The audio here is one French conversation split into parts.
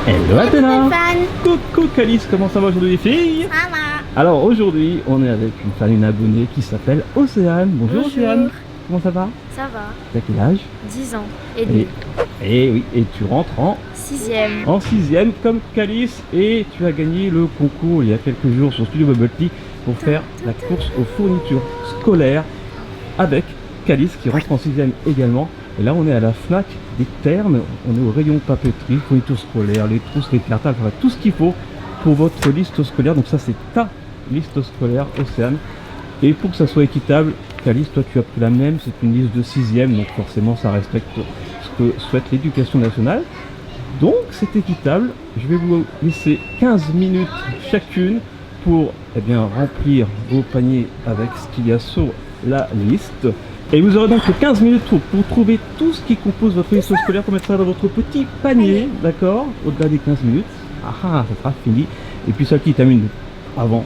Hello Athéna. Fan. Coucou Calice, comment ça va aujourd'hui les filles? Ça va. Alors aujourd'hui on est avec une fan, une abonnée qui s'appelle Océane. Bonjour Océane. Comment ça va? Ça va. T'as quel âge? 10 ans et demi. Et oui, et tu rentres en 6e. En 6e comme Calice et tu as gagné le concours il y a quelques jours sur Studio Bubble Tea pour faire la course aux fournitures scolaires avec Calice qui rentre en 6e également. Et là on est à la Fnac des Ternes, on est au rayon papeterie, fournitures scolaires, les trousses, les cartables, enfin, tout ce qu'il faut pour votre liste scolaire. Donc ça c'est ta liste scolaire Océane. Et pour que ça soit équitable, Calice, toi tu as pris la même, c'est une liste de 6e, donc forcément ça respecte ce que souhaite l'éducation nationale. Donc c'est équitable, je vais vous laisser 15 minutes chacune pour remplir vos paniers avec ce qu'il y a sur la liste. Et vous aurez donc 15 minutes pour trouver tout ce qui compose votre liste scolaire pour mettre ça dans votre petit panier, d'accord? Au-delà des 15 minutes, ça sera fini. Et puis celle qui termine avant,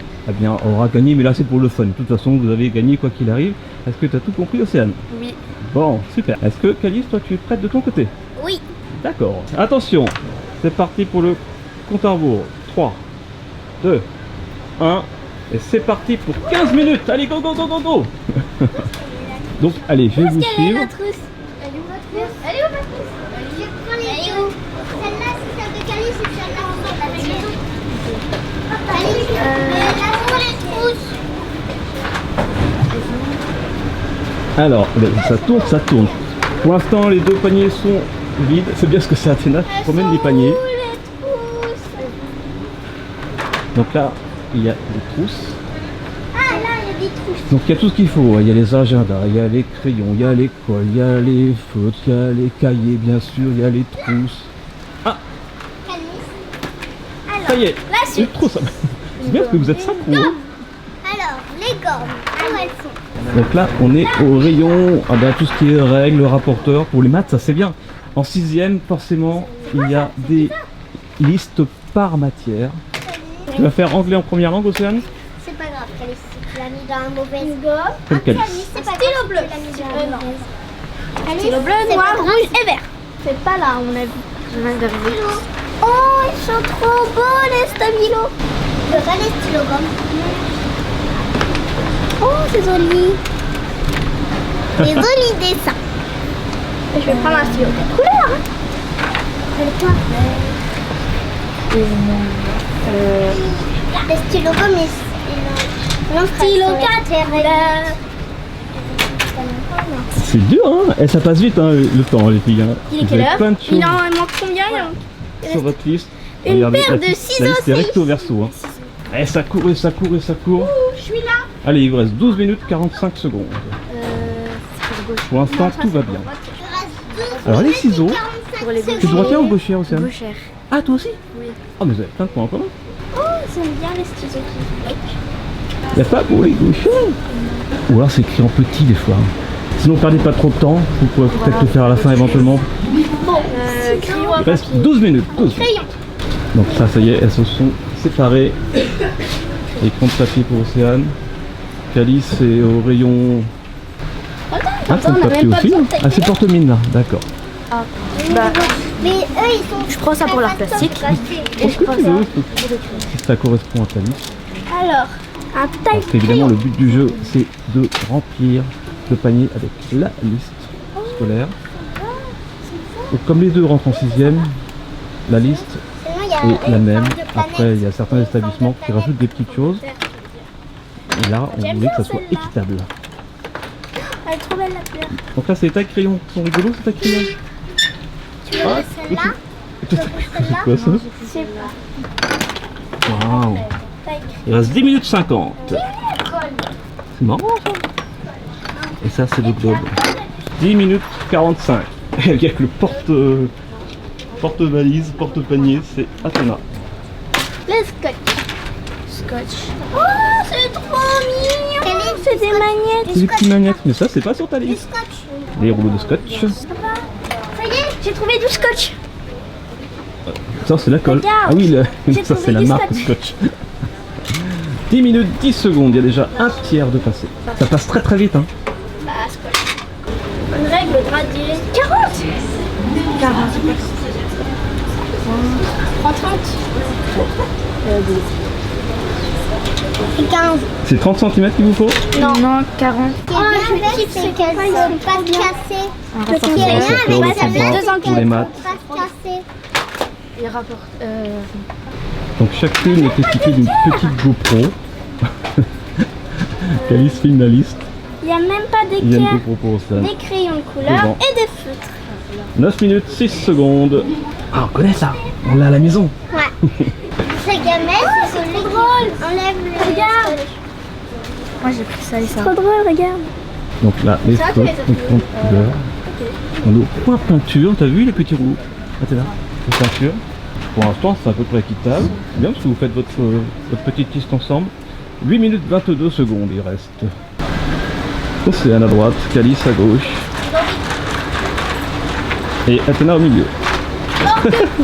aura gagné, mais là c'est pour le fun. De toute façon, vous avez gagné quoi qu'il arrive. Est-ce que tu as tout compris, Océane? Oui. Bon, super. Est-ce que Calice, toi tu es prête de ton côté? Oui. D'accord. Attention, c'est parti pour le compte à rebours. 3, 2, 1. Et c'est parti pour 15 minutes. Allez, go, go, go, go, go. Donc, allez, je vais vous suivre. Elle est où ma trousse? Elle est où ma trousse? Je prends les deux. Celle-là, c'est celle de Calice et celle-là, c'est celle de Calice. Là, pour les trousses. Alors, ça tourne. Pour l'instant, les deux paniers sont vides. C'est bien ce que c'est Athéna qui promène les paniers. Donc là, il y a des trousses. Ah, là, il y a des trousses. Donc il y a tout ce qu'il faut. Il y a les agendas, il y a les crayons, il y a les cols, il y a les feutres, il y a les cahiers, bien sûr, il y a les trousses. Ah, Calice. ça y est, La les suite. trousses. C'est bien parce que vous êtes synchro. Hein. Alors, les gommes. Où elles sont? Donc là, on est au rayon, tout ce qui est règles, rapporteur. Pour les maths, ça c'est bien. En 6e, forcément, il y a des listes par matière. Tu vas faire anglais en première langue, Océane? C'est pas grave, Calice. Tu l'as mis dans la mauvaise gomme. Comme Calice. C'est pas stylo bleu. Stylo bleu, noir, rouge et vert. C'est pas là, on a vu. Oh, ils sont trop beaux les stabilos. Je veux pas les stylos gomme. Oh, c'est joli. Des jolis dessins. Je vais prendre un stylo de couleur. C'est quoi? Le stylo gomme mon stylo 4. C'est dur, hein? Et ça passe vite, hein, le temps, les filles. Hein. Il est Vous quelle avez heure? plein de choses Il en manque combien? sur votre liste. Une Regardez, paire la de liste- ciseaux la liste est aussi. recto verso. Hein. Et ça court, et ça court, et ça court. Je suis là. Allez, il vous reste 12 minutes 45 secondes. Pour l'instant, tout va bien. Alors, les ciseaux, Pour les tu es droitière ou gauchière, Océane? Gauchère. Ah, toi aussi? Oui. Ah, mais vous avez plein de points en commun. Oh, j'aime bien les ciseaux qui bloquent. Il n'y a pas pour les gauchers. Ou alors c'est écrit en petit des fois. Sinon, perdez pas trop de temps. Vous pourrez peut-être le faire à la fin éventuellement. Bon, crayon à Il reste papier. 12 minutes. 12. Crayon. Donc ça y est, elles se sont séparées. Les comptes papier pour Océane. Calice est au rayon... Ah, Attends, compte on a papier même pas aussi. besoin de Ah, c'est porte-mine là, d'accord. Mais eux, ils sont. Je prends ça pour leur plastique. Et je Ce que prends tu ça. veux, si ça correspond à ta liste. Alors, un taille. Parce qu'évidemment, le but du jeu, c'est de remplir le panier avec la liste scolaire. Donc, comme les deux rentrent en 6e, la liste Sinon, il y a est la même. forme de planète. Après, il y a certains établissements qui rajoutent des petites choses. Et là, on J'aime voulait que ça bien soit celle-là. équitable. Elle est trop belle la couleur. Donc là, c'est les tailles crayons qui sont rigolos, ces tailles crayons. Tu veux celle-là? C'est quoi ça? Je sais pas. Waouh. Taille Il reste 10 minutes 50. colle. C'est marrant ça. Et ça, c'est le globe. 10 minutes 45. Et il y a que le porte-valise, porte-panier, c'est Athéna. Le scotch. Scotch. Oh, c'est trop mignon. C'est des magnettes. C'est des petits magnettes, mais ça, c'est pas sur ta Du liste. scotch. Les rouleaux de scotch. Ça y est, j'ai trouvé du scotch. Ça, c'est la colle. Regarde, Ah oui, j'ai ça, trouvé c'est la du marque scotch. 10 minutes 10 secondes, il y a déjà un tiers de passé. Ça passe très très vite, hein. Bah, scotch. Bonne règle, gradient 40. 40. 30. C'est 15. C'est 30 cm qu'il vous faut? Non, 40. Ce qui est bien fait, c'est qu'elles ne sont pas cassées. Ce qui est Ouais, bien ça fait avec le celle-là, football, c'est pour qu'elles les ne maths. sont pas cassées. Les rapports. Donc chacune est équipée d'une petite GoPro. Calice filme la liste. Il n'y a même pas Il y a une GoPro pour Océane. des crayons de couleur Devant. et des feutres. 9 minutes 6 secondes. Ah, on connaît ça. On l'a à la maison. Ouais. Ces gamelles, c'est celui qui enlève le... Regarde. Moi j'ai pris ça et ça. Trop drôle, regarde. Donc là, les Ça, tu spots, les as les trouvés. fonds de couleur. On est au point peinture. T'as vu les petits roues? Ah, t'es là. Les peintures. Pour l'instant, c'est à peu près équitable. C'est bien parce que vous faites votre petite liste ensemble. 8 minutes 22 secondes, il reste. Océane à droite, Calice à gauche. Et Athéna au milieu.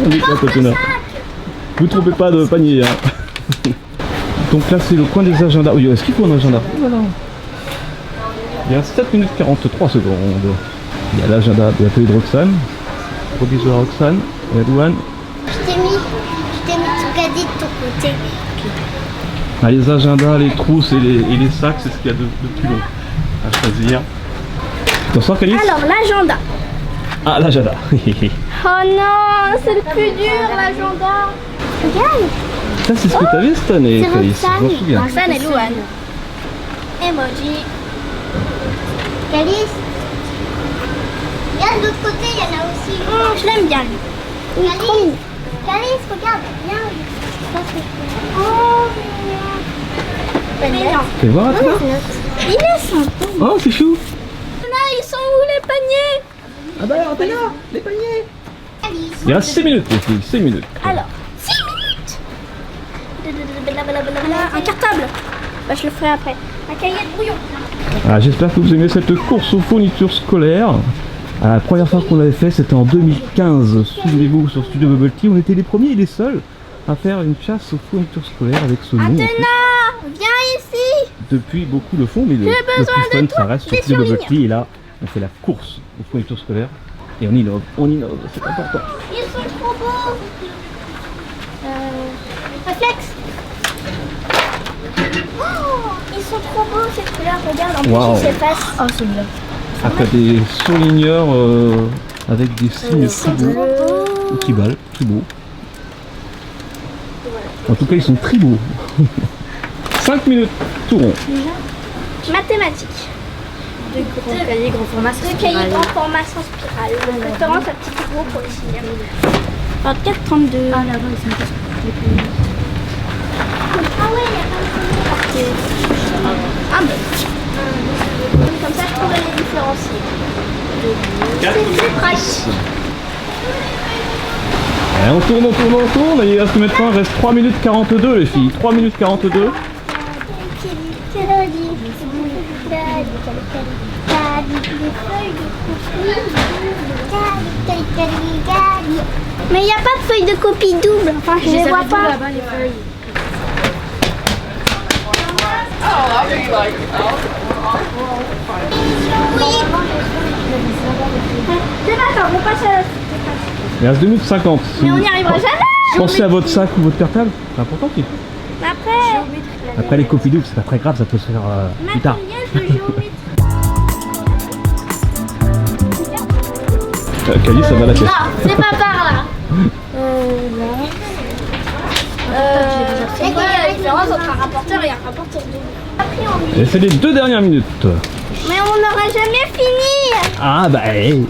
On éclate Athéna. Vous ne trompez pas de panier. Hein. Donc là, c'est le coin des agendas. Oui, est-ce qu'il faut un agenda? Voilà. Il reste 7 minutes 43 secondes. Il y a l'agenda de l'atelier de Roxane. Gros bisous à Roxane et à Douane. Je t'ai mis tout cadet de ton côté. Ah, les agendas, les trousses et les sacs, c'est ce qu'il y a de plus long à choisir. T'en sors, Calice? Alors, l'agenda. Ah, l'agenda. Oh non, c'est le plus dur, l'agenda. Regarde. Ça, c'est ce que t'avais cette année, C'est Calice. Je m'en Roxane. souviens. Roxane et Louane. Emoji. Calice. Regarde, de l'autre côté, il y en a aussi. Je l'aime bien, lui. Calice. Calice, regarde. Viens. Oh, mignon. Fais voir, Athéna. Il est sympa. Oh, c'est chou. Là, ils sont où les paniers? Ah bah alors, Athéna, les paniers. Calice. Il reste 6 minutes, les filles, 6 minutes. Alors, 6 minutes. Un cartable. Bah, je le ferai après. Un cahier de brouillon. Ah, j'espère que vous aimez cette course aux fournitures scolaires. La première fois qu'on l'avait fait, c'était en 2015. Souvenez-vous, sur Studio Bubble Tea, on était les premiers et les seuls à faire une chasse aux fournitures scolaires avec ce nom. Athéna, viens ici. Depuis, beaucoup le font, mais le plus fun, ça reste sur Studio Bubble Tea. Et là, on fait la course aux fournitures scolaires. Et on innove, c'est important. Ils sont trop beaux. Réflexe. Oh, ils sont trop beaux cette couleur. Regarde, en plus Wow. ils s'effacent. Oh celui-là. Après des surligneurs avec des signes très beaux. Qui valent, très beaux. En tout cas, ils sont très beaux. 5 minutes, tout rond. Mathématiques. Deux grands cahiers grand format sans Deux cahiers spirale. grand format sans spirale. De préférence à petit gros pour les signer. 24, 32. Ah là-bas ils sont tous les cahiers. Ah ouais, il y a pas de ah ben. Comme ça, je pourrais les différencier. C'est plus pratique. Et on tourne. Et il reste combien de temps? Il reste 3 minutes 42, les filles. 3 minutes 42. Mais il n'y a pas de feuille de copie double. Enfin, je les vois pas. Là-bas les feuilles. C'est pas grave, on passe à la... Il reste 2 minutes 50. Mais on n'y arrivera jamais. Pensez à votre sac ou votre cartable. C'est important, qui. Après, Après les copies doubles, c'est pas très grave, ça peut se faire plus tard. matériel de géométrie. Calice, ça va la tête. Ah, c'est pas par là. C'est quoi la différence entre un rapporteur et un rapporteur double? Et c'est les 2 dernières minutes. Mais on n'aura jamais fini. Ah bah, hey,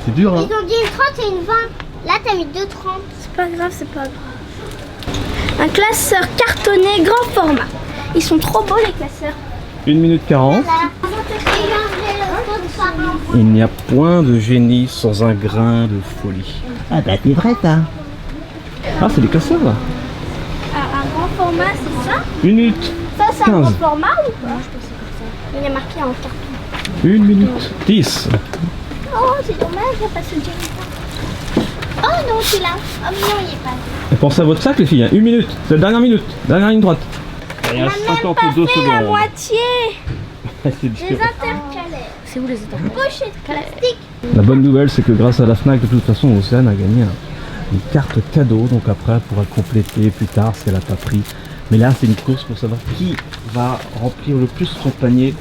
c'est dur, hein. Ils ont dit une 30 et une 20. Là, t'as mis 2,30. C'est pas grave, c'est pas grave. Un classeur cartonné grand format. Ils sont trop beaux les classeurs. 1 minute 40. Il n'y a point de génie sans un grain de folie. Ah bah t'es vrai, ça. Ah, c'est des classeurs, là. Un grand format, c'est ça? 1 minute. Ça, c'est un 15. grand format ou pas? Il est marqué en carton. 1 minute 10. Oh, c'est dommage, il n'y a pas ce directeur. Oh non, celui-là. Oh non, il est pas. Et pensez à votre sac, les filles. 1 minute. C'est la dernière minute. Dernière ligne droite. Il On reste n'a même pas 52 fait la secondes. moitié. C'est Les différent. intercalaires. C'est où les états? Pochette plastique. La bonne nouvelle, c'est que grâce à la FNAC, de toute façon, Océane a gagné une carte cadeau, donc après elle pourra compléter plus tard si elle n'a pas pris. Mais là c'est une course pour savoir qui va remplir le plus son panier.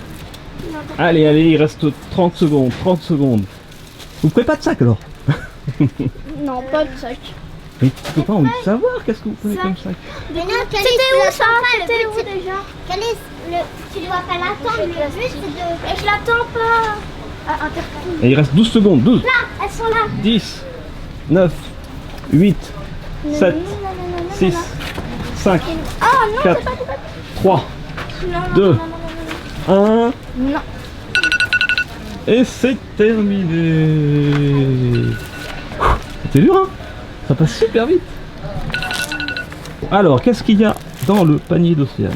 Allez, allez, il reste 30 secondes, 30 secondes. Vous prenez pas de sac alors? Non, pas de sac. Mais tu peux pas envie de savoir qu'est-ce que vous prenez comme sac? Mais non, Calice, C'était où ça? le C'était but, où c'est- déjà? Calice, tu dois pas l'attendre, le but c'est de... Et je l'attends pas. Ah, intercom. Et il reste 12 secondes, 12, Là, elles sont là. 10, 9, 8, 7, 6, 5, Ah non, 4, 3, non, 2, 1, non. et c'est terminé. C'était dur, hein? Ça passe super vite. Alors, qu'est-ce qu'il y a dans le panier d'Océane?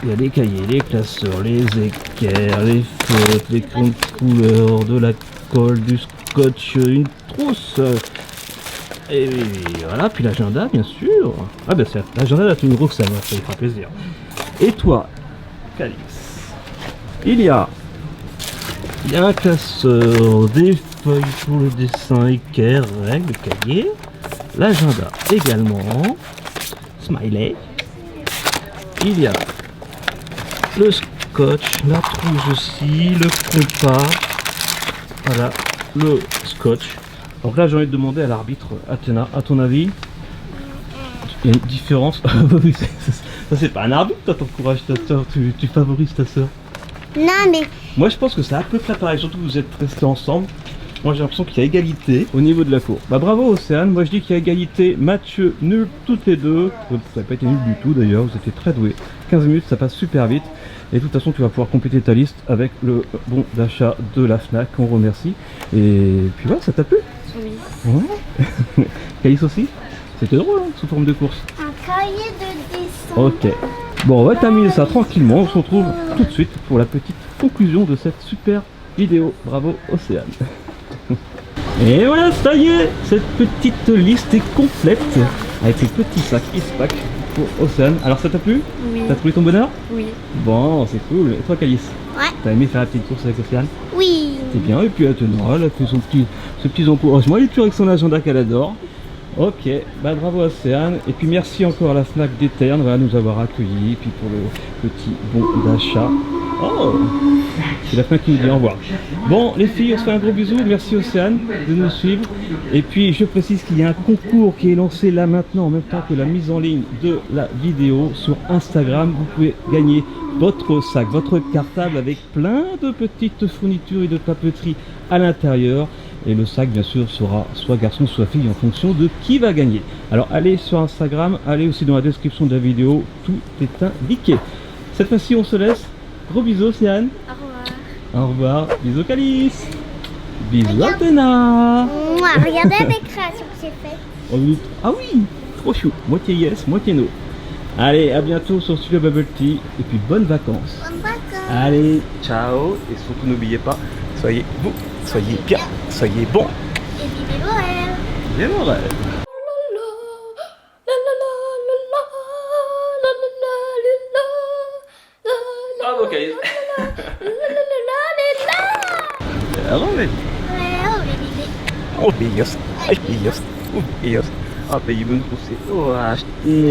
Il y a des cahiers, les classeurs, les équerres, les feutres, les crayons de couleur, de la colle, du scotch, une trousse. Et voilà, puis l'agenda, bien sûr. Ah ben c'est l'agenda de la tenue Roxane, ça lui fera plaisir. Et toi, Calice, il y a un classeur, des feuilles pour le dessin, équerre, règles, cahier, l'agenda également, smiley. Il y a le scotch, la trousse aussi, le compas, voilà, le scotch. Donc là j'ai envie de demander à l'arbitre, Athéna, à ton avis, il y a une différence? Ça c'est pas un arbitre, toi t'encourages ta soeur, tu favorises ta soeur. Non, mais... Moi je pense que c'est à peu près pareil, surtout que vous êtes restés ensemble. Moi j'ai l'impression qu'il y a égalité au niveau de la cour. Bah bravo Océane, moi je dis qu'il y a égalité, match nul toutes les deux. Vous n'avez pas été nul du tout d'ailleurs, vous étiez très doués. 15 minutes ça passe super vite. Et de toute façon tu vas pouvoir compléter ta liste avec le bon d'achat de la FNAC, on remercie. Et puis voilà, ça t'a plu? Oui. Ouais. Calice aussi? C'était drôle hein, sous forme de course. Un cahier de dessin. Ok. Bon, on va terminer ça tranquillement. On se retrouve tout de suite pour la petite conclusion de cette super vidéo. Bravo Océane. Et voilà, ça y est, cette petite liste est complète avec les petits sacs Ispac pour Océane. Alors ça t'a plu? Oui. T'as trouvé ton bonheur? Oui. Bon, c'est cool. Et toi Calice? Ouais. T'as aimé faire la petite course avec Océane? Oui. C'est bien. Et puis Athéna, elle a fait ses petits encouragements. Elle est toujours avec son agenda qu'elle adore. Ok, bah bravo Océane. Et puis merci encore à la FNAC d'Éterne, voilà, nous avoir accueillis. Et puis pour le petit bon d'achat. Oh, c'est la FNAC qui nous dit au revoir. Bon les filles, on se fait un gros bisou. Merci Océane de nous suivre. Et puis je précise qu'il y a un concours qui est lancé là maintenant en même temps que la mise en ligne de la vidéo sur Instagram. Vous pouvez gagner votre sac, votre cartable avec plein de petites fournitures et de papeterie à l'intérieur. Et le sac bien sûr sera soit garçon soit fille en fonction de qui va gagner. Alors allez sur Instagram, allez aussi dans la description de la vidéo, tout est indiqué. Cette fois-ci on se laisse. Gros bisous Océane. Au revoir. Au revoir. Bisous Calice. Bisous Athéna. Moi, regardez mes créations que j'ai faites. Ah oui, trop chou. Moitié yes, moitié no. Allez, à bientôt sur Studio Bubble Tea. Et puis bonnes vacances. Bonne vacances. Allez, ciao. Et surtout n'oubliez pas, soyez vous, soyez bien, soyez bon. Et vivez vos rêves. Viens mon rêve. Bravo Calice. Remets. Oh bellos, ay bellos, bellos. Ah, ben ils vont me pousser. Oh,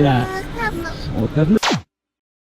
là. Oh, calme.